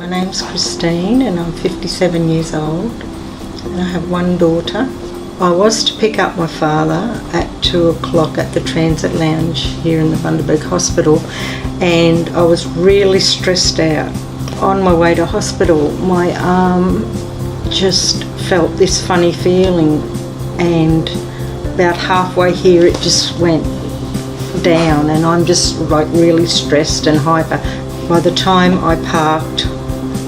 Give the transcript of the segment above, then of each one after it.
My name's Christine and I'm 57 years old and I have one daughter. I was to pick up my father at 2 o'clock at the Transit Lounge here in the Bundaberg Hospital, and I was really stressed out. On my way to hospital, my arm just felt this funny feeling, and about halfway here it just went down and I'm just like really stressed and hyper. By the time I parked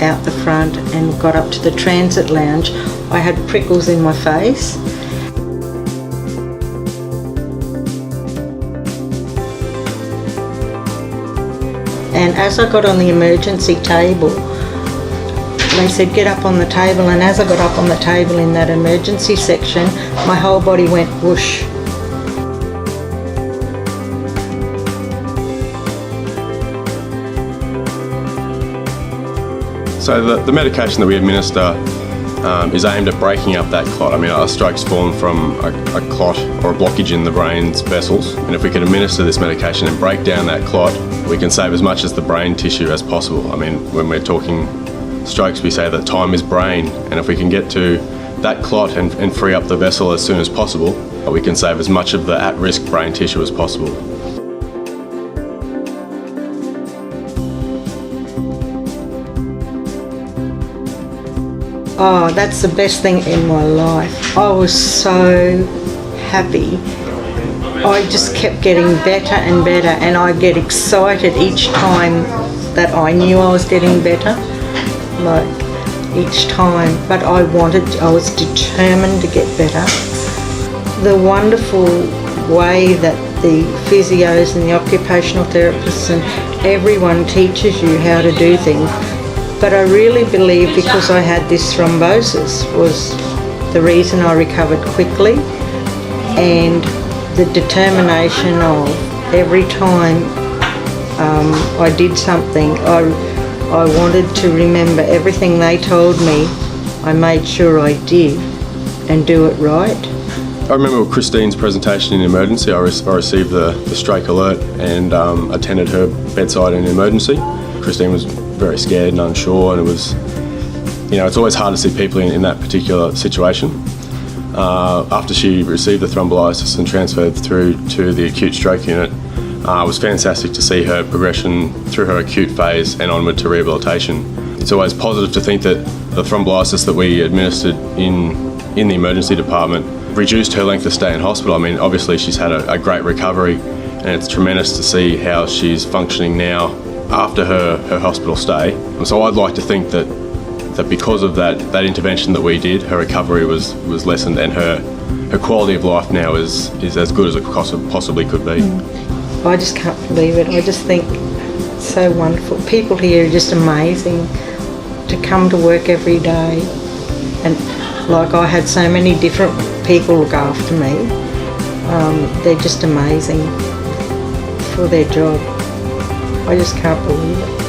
out the front and got up to the Transit Lounge, I had prickles in my face. And as I got on the emergency table, they said get up on the table, and as I got up on the table in that emergency section, my whole body went whoosh. So the medication that we administer is aimed at breaking up that clot. I mean, a stroke's formed from a clot or a blockage in the brain's vessels, and if we can administer this medication and break down that clot, we can save as much as the brain tissue as possible. I mean, when we're talking strokes, we say that time is brain, and if we can get to that clot and free up the vessel as soon as possible, we can save as much of the at-risk brain tissue as possible. Oh, that's the best thing in my life. I was so happy. I just kept getting better and better, and I get excited each time that I knew I was getting better, like each time. But I was determined to get better. The wonderful way that the physios and the occupational therapists and everyone teaches you how to do things. But I really believe because I had this thrombosis was the reason I recovered quickly, and the determination of every time I did something, I wanted to remember everything they told me. I made sure I did and do it right. I remember Christine's presentation in emergency. I received the stroke alert and attended her bedside in emergency. Christine was very scared and unsure, and it was, it's always hard to see people in that particular situation. After she received the thrombolysis and transferred through to the acute stroke unit, it was fantastic to see her progression through her acute phase and onward to rehabilitation. It's always positive to think that the thrombolysis that we administered in the emergency department reduced her length of stay in hospital. I mean, obviously she's had a great recovery, and it's tremendous to see how she's functioning now after her hospital stay. And so I'd like to think that because of that intervention that we did, her recovery was lessened, and her quality of life now is as good as it possibly could be. I just can't believe it. I just think it's so wonderful. People here are just amazing to come to work every day, and like I had so many different people look after me. They're just amazing for their job. I just can't believe it.